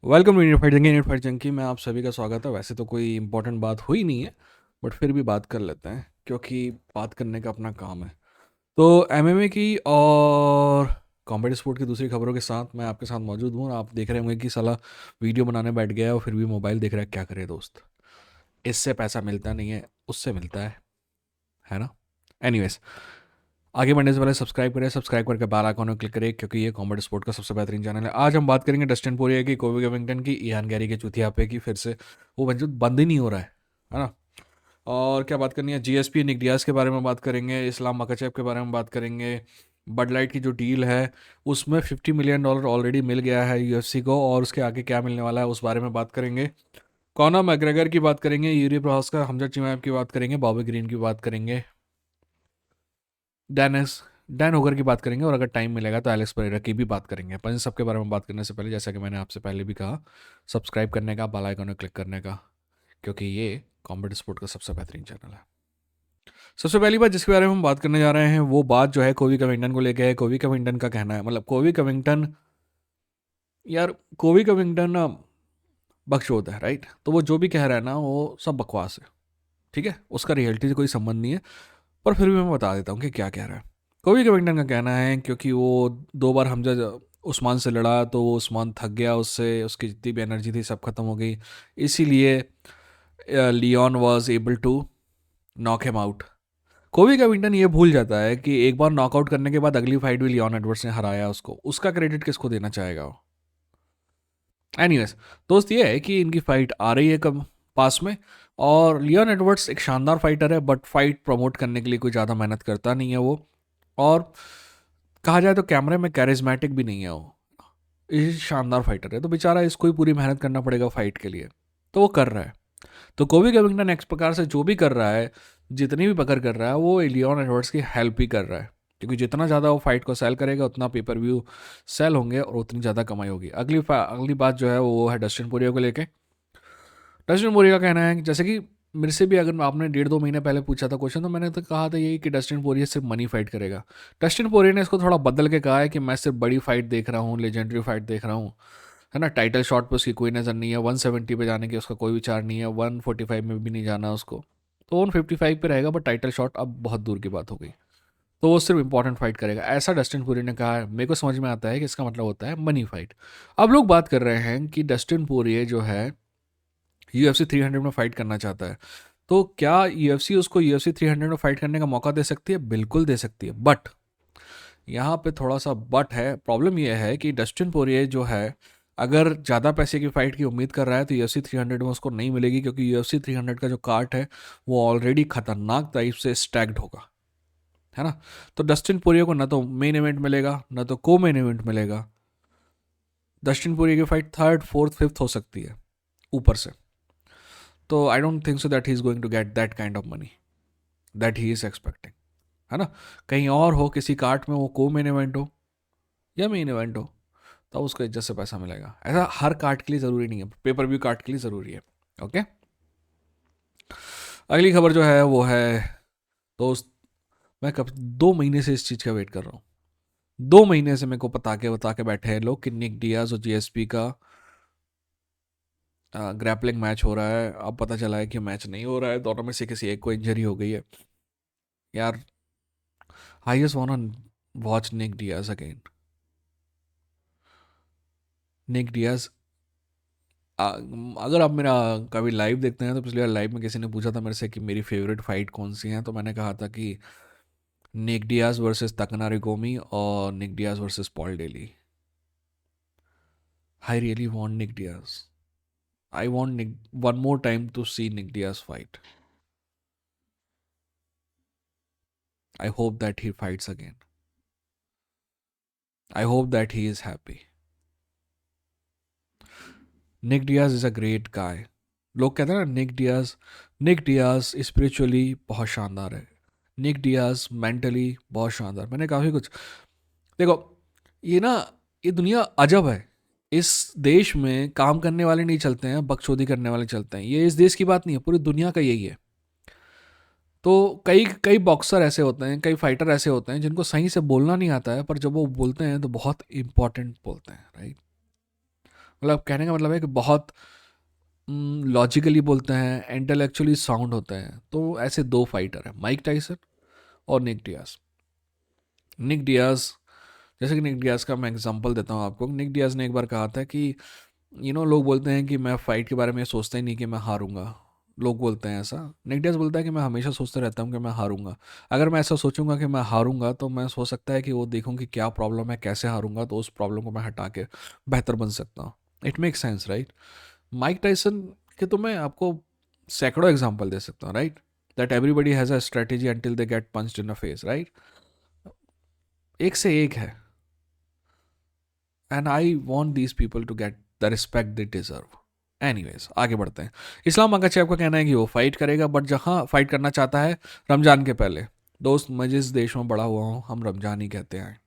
Welcome to Indian Fight Junkie में आप सभी का स्वागत है। वैसे तो कोई इंपॉर्टेंट बात हुई नहीं है, बट फिर भी बात कर लेते हैं क्योंकि बात करने का अपना काम है। तो एमएमए की और कॉम्बैट स्पोर्ट की दूसरी खबरों के साथ मैं आपके साथ मौजूद हूँ। आप देख रहे होंगे कि साला वीडियो बनाने बैठ गया है और फिर भी मोबाइल देख रहा है। क्या करे दोस्त, इससे पैसा मिलता नहीं है, उससे मिलता है ना। एनीवेज, आगे बढ़ने से पहले सब्सक्राइब करें, सब्सक्राइब करके बेल आइकन में क्लिक करें क्योंकि ये कॉमेडी स्पोर्ट का सबसे बेहतरीन चैनल है। आज हम बात करेंगे डस्टिन पोरिया की, कोबी कविंगटन की, इयान गैरी के चुतिया पे की। फिर से वो बंद ही नहीं हो रहा है ना। और क्या बात करनी है, जीएसपी निक डियाज के बारे में बात करेंगे, इस्लाम मकाचेव के बारे में बात करेंगे। बड लाइट की जो डील है उसमें $50 मिलियन ऑलरेडी मिल गया है यूएफसी को, और उसके आगे क्या मिलने वाला है उस बारे में बात करेंगे। कॉनर मैग्रेगर की बात करेंगे, यूरी प्रहास का, हमजा चिमाएव की बात करेंगे, बॉबी ग्रीन की बात करेंगे, डेनिस डैन होगर की बात करेंगे, और अगर टाइम मिलेगा तो एलेक्स परेरा की भी बात करेंगे। पर इन सब के बारे में बात करने से पहले, जैसा कि मैंने आपसे पहले भी कहा, सब्सक्राइब करने का, बेल आइकन में क्लिक करने का, क्योंकि ये कॉम्बैट स्पोर्ट का सबसे बेहतरीन चैनल है। सबसे पहली बात जिसके बारे में हम बात करने जा रहे हैं वो बात जो है कोवी कविंगटन को लेके है। कोवी कविंगटन का कहना है, मतलब कोवी कविंगटन, यार कोवी कविंगटन ना बकचोद है, राइट। तो वो जो भी कह रहा है ना वो सब बकवास है, ठीक है, उसका रियलिटी से कोई संबंध नहीं है। पर फिर भी मैं बता देता हूँ कि क्या कह रहा है। कोवी कविंगटन का कहना है, क्योंकि वो 2 बार हमजा उस्मान से लड़ा तो वो उस्मान थक गया, उससे उसकी जितनी भी एनर्जी थी सब खत्म हो गई, इसीलिए Leon was able to knock him out. कोवी कविंगटन ये भूल जाता है कि एक बार नॉकआउट करने के बाद अगली फाइट भी लियोन एडवर्ड्स ने हराया उसको, उसका क्रेडिट किसको देना चाहेगा वो। एनीवेज, दोस्त ये है कि इनकी फाइट आ रही है कब, पास में। और लियोन एडवर्ड्स एक शानदार फाइटर है, बट फाइट प्रमोट करने के लिए कोई ज़्यादा मेहनत करता नहीं है वो। और कहा जाए तो कैमरे में कैरिज्मेटिक भी नहीं है वो। ये शानदार फाइटर है तो बेचारा इसको ही पूरी मेहनत करना पड़ेगा फाइट के लिए, तो वो कर रहा है। तो कोवी कविंगटन एक प्रकार से जो भी कर रहा है, जितनी भी पकड़ कर रहा है, वो लियोन एडवर्ड्स की हेल्प ही कर रहा है। क्योंकि जितना ज़्यादा वो फाइट को सेल करेगा उतना पेपर व्यू सेल होंगे और उतनी ज़्यादा कमाई होगी। अगली बात जो है वो है डस्टिन पोरियो को लेके। डस्टिन पोरियो का कहना है कि जैसे कि मेरे से भी अगर आपने 1.5-2 महीने पहले पूछा था क्वेश्चन, तो मैंने तो कहा था यही कि डस्टिन पोरियो सिर्फ मनी फाइट करेगा। डस्टिन पोरियो ने इसको थोड़ा बदल के कहा है कि मैं सिर्फ बड़ी फाइट देख रहा हूँ, लेजेंडरी फाइट देख रहा हूँ, है ना। टाइटल शॉट पे उसकी कोई नज़र नहीं है, 170 पे जाने की उसका कोई विचार नहीं है, 145 में भी नहीं जाना उसको। तो 155 पे रहेगा, बट टाइटल शॉट अब बहुत दूर की बात हो गई। तो वो सिर्फ इंपॉर्टेंट फाइट करेगा, ऐसा डस्टिन पोरियो ने कहा है। मेरे को समझ में आता है कि इसका मतलब होता है मनी फाइट। अब लोग बात कर रहे हैं कि डस्टिन पोरियो जो है UFC 300 में फाइट करना चाहता है, तो क्या UFC उसको UFC 300 में फाइट करने का मौका दे सकती है? बिल्कुल दे सकती है, बट यहाँ पे थोड़ा सा बट है। प्रॉब्लम यह है कि डस्टिन पोरिये जो है, अगर ज़्यादा पैसे की फाइट की उम्मीद कर रहा है तो UFC 300 में उसको नहीं मिलेगी, क्योंकि UFC 300 का जो कार्ट है वो ऑलरेडी खतरनाक टाइप से स्टैक्ड होगा, है ना। तो डस्टिन पोरिये को ना तो मेन इवेंट मिलेगा, ना तो को मेन इवेंट मिलेगा। डस्टिन पोरिये की फाइट थर्ड फोर्थ फिफ्थ हो सकती है ऊपर से। तो I don't think so that he is going to get that kind of money that he is expecting, है ना। कहीं और हो, किसी कार्ट में वो को मेन इवेंट हो या मेन इवेंट हो, तब उसको इज्जत से पैसा मिलेगा। ऐसा हर कार्ड के लिए ज़रूरी नहीं है, पेपर व्यू कार्ड के लिए ज़रूरी है। ओके, अगली खबर जो है वो है, दोस्त, मैं कब 2 महीने से इस चीज़ का वेट कर रहा हूँ। 2 महीने से मेरे को बता के बैठे हैं लोग कि निक डियाज और जीएसपी का ग्रैपलिंग मैच हो रहा है। अब पता चला है कि मैच नहीं हो रहा है, दोनों में से किसी एक को इंजरी हो गई है। यार, I just want watch Nick Diaz again. Nick Diaz, अगर आप मेरा कभी लाइव देखते हैं तो पिछली बार लाइव में किसी ने पूछा था मेरे से कि मेरी फेवरेट फाइट कौन सी है, तो मैंने कहा था कि निक डियाज वर्सेस तकनारी गोमी और Nick Diaz versus Paul Daley. I really want Nick Diaz. I want Nick one more time to see Nick Diaz fight. I hope that he fights again. I hope that he is happy. Nick Diaz is a great guy. लोग कहते हैं ना, Nick Diaz spiritually बहुत शानदार है, Nick Diaz mentally बहुत शानदार। मैंने काफ़ी कुछ, देखो, ये ना, ये दुनिया अजब है। इस देश में काम करने वाले नहीं चलते हैं, बकचोदी करने वाले चलते हैं। ये इस देश की बात नहीं है, पूरी दुनिया का यही है। तो कई कई बॉक्सर ऐसे होते हैं, कई फाइटर ऐसे होते हैं जिनको सही से बोलना नहीं आता है, पर जब वो बोलते हैं तो बहुत इंपॉर्टेंट बोलते हैं, राइट। मतलब कहने का मतलब है कि बहुत लॉजिकली बोलते हैं, इंटेलेक्चुअली साउंड होते हैं। तो ऐसे दो फाइटर हैं, माइक टाइसन और निक डियाज। निक डियाज, जैसे कि निक डियाज का मैं एग्जांपल देता हूँ आपको। निक डियाज ने एक बार कहा था कि लोग बोलते हैं कि मैं फ़ाइट के बारे में सोचता ही नहीं कि मैं हारूंगा। लोग बोलते हैं ऐसा। निक डियाज बोलता है कि मैं हमेशा सोचता रहता हूँ कि मैं हारूंगा। अगर मैं ऐसा सोचूंगा कि मैं हारूंगा तो मैं सोच सकता है कि वो देखूँ कि क्या प्रॉब्लम है, कैसे हारूंगा, तो उस प्रॉब्लम को मैं हटा के बेहतर बन सकता हूँ। It make sense, right? Mike Tyson के तो मैं आपको सैकड़ों एग्जांपल दे सकता हूँ, right? That everybody has a strategy until they get punched in a face, right? एक से एक है। And I want these people to get the respect they deserve. Anyways, आगे बढ़ते हैं। इस्लाम अगरचे आपका कहना है कि वो फाइट करेगा, बट जहाँ फाइट करना चाहता है रमज़ान के पहले। दोस्त, मैं जिस देश में बड़ा हुआ हूँ हम रमज़ान ही कहते हैं,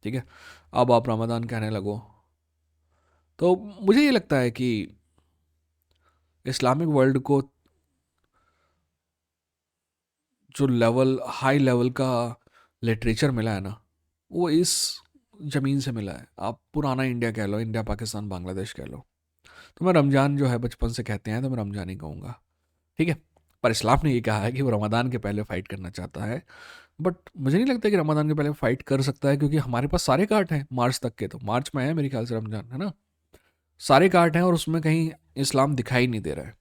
ठीक है? अब आप रमज़ान कहने लगो तो मुझे ये लगता है कि इस्लामिक वर्ल्ड को जो लेवल, हाई लेवल का लिटरेचर मिला है ना, वो इस ज़मीन से मिला है। आप पुराना इंडिया कह लो, इंडिया पाकिस्तान बांग्लादेश कह लो, तो मैं रमज़ान जो है बचपन से कहते हैं तो मैं रमज़ान ही कहूँगा, ठीक है? पर इस्लाम ने ये कहा है कि वो रमज़ान के पहले फ़ाइट करना चाहता है। बट मुझे नहीं लगता कि रमज़ान के पहले फ़ाइट कर सकता है, क्योंकि हमारे पास सारे कार्ड हैं मार्च तक के। तो मार्च में है मेरे ख्याल से रमज़ान, है ना? सारे कार्ड हैं और उसमें कहीं इस्लाम दिखाई नहीं दे रहा है।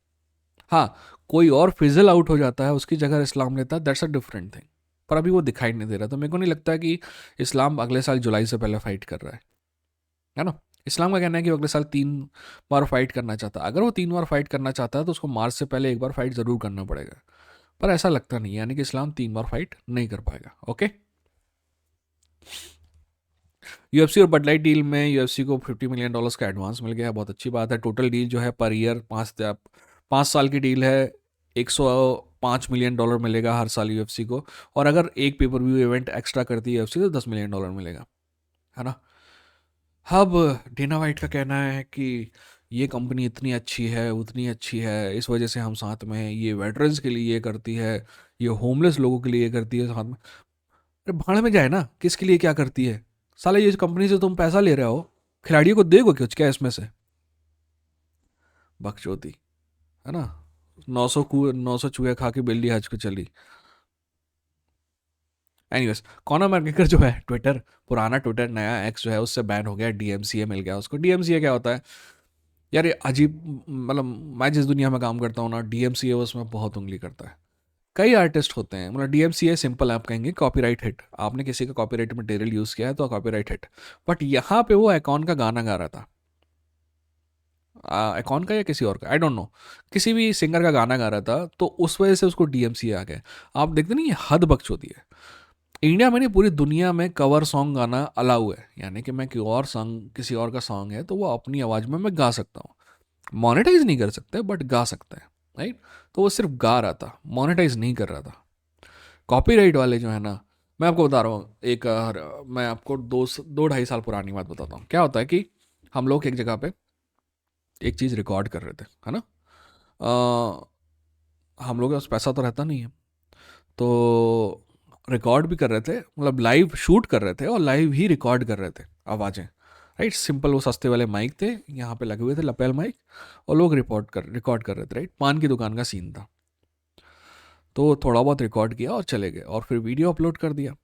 हाँ, कोई और फिज़ल आउट हो जाता है, उसकी जगह इस्लाम लेता है, दैट्स अ डिफरेंट थिंग। पर अभी वो दिखाई नहीं दे रहा, तो मेरे को नहीं लगता कि इस्लाम अगले साल जुलाई से पहले फ़ाइट कर रहा है ना? इस्लाम का कहना है कि वो अगले साल 3 बार फाइट करना चाहता है। अगर वो 3 बार फाइट करना चाहता है तो उसको मार्च से पहले एक बार फाइट ज़रूर करना पड़ेगा। पर ऐसा लगता नहीं है, यानी कि इस्लाम 3 बार फाइट नहीं कर पाएगा। ओके? यूएफसी और बड लाइट डील में यूएफसी को $50 मिलियन का एडवांस मिल गया है, बहुत अच्छी बात है। टोटल डील जो है पर ईयर 5 साल की डील है। $105 मिलियन मिलेगा हर साल यूएफसी को। और अगर एक पेपर व्यू इवेंट एक्स्ट्रा करती है यूएफसी तो $10 मिलियन मिलेगा, है ना? अब डेना वाइट का कहना है कि ये कंपनी इतनी अच्छी है, उतनी अच्छी है, इस वजह से हम साथ में हैं, ये वेटरन्स के लिए ये करती है, ये होमलेस लोगों के लिए ये करती है साथ में। अरे भाड़ में जाए ना, किसके लिए क्या करती है? साले ये कंपनी से तुम पैसा ले रहे हो, खिलाड़ियों को देगो कुछ क्या इसमें से? बकचोदी, है ना? 900 चूहे खा के बिल्ली हज को चली। एनीवेज, कॉनर मैकग्रेगर जो है ट्विटर, पुराना ट्विटर नया एक्स जो है उससे बैन हो गया, डीएमसीए मिल गया उसको। डीएमसीए क्या होता है यार? ये अजीब, मतलब मैं जिस दुनिया में काम करता हूँ ना, डीएमसीए उसमें बहुत उंगली करता है। कई आर्टिस्ट होते हैं, मतलब डीएमसीए सिंपल आप कहेंगे कॉपीराइट हिट। आपने किसी का कॉपीराइट मटेरियल यूज़ किया है तो कॉपीराइट हिट। बट यहाँ पे वो अकॉन का गाना गा रहा था, अकॉन का या किसी और का, आई डोंट नो, किसी भी सिंगर का गाना गा रहा था, तो उस वजह से उसको डीएमसीए आ गया। आप देखते नहीं, ये हद बकचोदी है। इंडिया में नहीं, पूरी दुनिया में कवर सॉन्ग गाना अलाउ है, यानी कि मैं कोई और सॉन्ग, किसी और का सॉन्ग है तो वो अपनी आवाज़ में मैं गा सकता हूँ। मोनेटाइज नहीं कर सकते बट गा सकते हैं, राइट? तो वो सिर्फ गा रहा था, मोनेटाइज नहीं कर रहा था। कॉपीराइट वाले जो है ना, मैं आपको बता रहा हूँ एक मैं आपको 2-2.5 साल पुरानी बात बताता हूँ। क्या होता है कि हम लोग एक जगह पे एक चीज़ रिकॉर्ड कर रहे थे, है ना? हम लोग के पास पैसा तो रहता नहीं है, तो रिकॉर्ड भी कर रहे थे, मतलब लाइव शूट कर रहे थे और लाइव ही रिकॉर्ड कर रहे थे आवाज़ें, राइट? सिंपल वो सस्ते वाले माइक थे, यहाँ पे लगे हुए थे लपेल माइक, और लोग रिकॉर्ड कर रहे थे, राइट? पान की दुकान का सीन था। तो थोड़ा बहुत रिकॉर्ड किया और चले गए, और फिर वीडियो अपलोड कर दिया।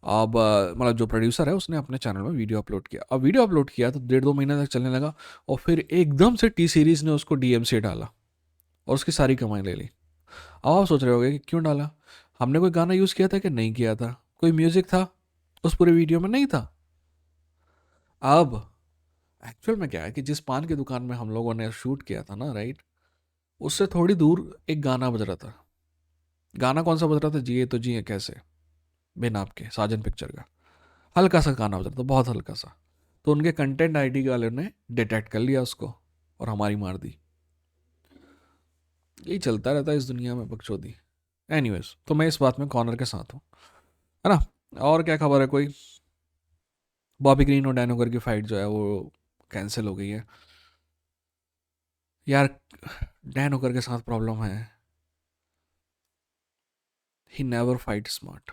अब मतलब जो प्रोड्यूसर है उसने अपने चैनल में वीडियो अपलोड किया। अब वीडियो अपलोड किया तो 1.5-2 महीने तक चलने लगा, और फिर एकदम से टी सीरीज़ ने उसको डीएमसी डाला और उसकी सारी कमाई ले ली। अब आप सोच रहे होगे कि क्यों डाला? हमने कोई गाना यूज़ किया था कि नहीं किया था? कोई म्यूज़िक था उस पूरे वीडियो में? नहीं था। अब एक्चुअल में क्या है कि जिस पान की दुकान में हम लोगों ने शूट किया था ना, राइट, उससे थोड़ी दूर एक गाना बज रहा था। गाना कौन सा बज रहा था? जिए तो जिए कैसे, बिन आपके, साजन पिक्चर का। हल्का सा गाना बज रहा था, बहुत हल्का सा। तो उनके कंटेंट आईडी वाले ने डिटेक्ट कर लिया उसको और हमारी मार दी। यही चलता रहता है इस दुनिया में, बकचोदी। एनीवेज, तो मैं इस बात में कॉर्नर के साथ हूँ, है ना? और क्या खबर है कोई? बॉबी ग्रीन और डैन की फाइट जो है वो कैंसिल हो गई है। यार, डैन ओकर के साथ प्रॉब्लम है, he never fight smart.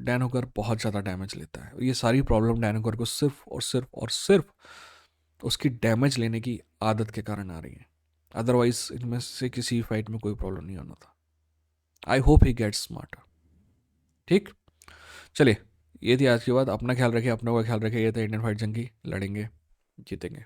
Dan ओकर बहुत ज़्यादा डैमेज लेता है, ये सारी प्रॉब्लम डैन ओकर को सिर्फ और सिर्फ और सिर्फ उसकी डैमेज लेने की आदत के कारण आ रही है। अदरवाइज इनमें से किसी फाइट में कोई प्रॉब्लम नहीं होना था। I hope he gets smarter. ठीक, चलिए, ये थी आज की बात। अपना ख्याल रखिए, अपनों का ख्याल रखिए। ये था इंडियन फाइट जंगी, लड़ेंगे जीतेंगे।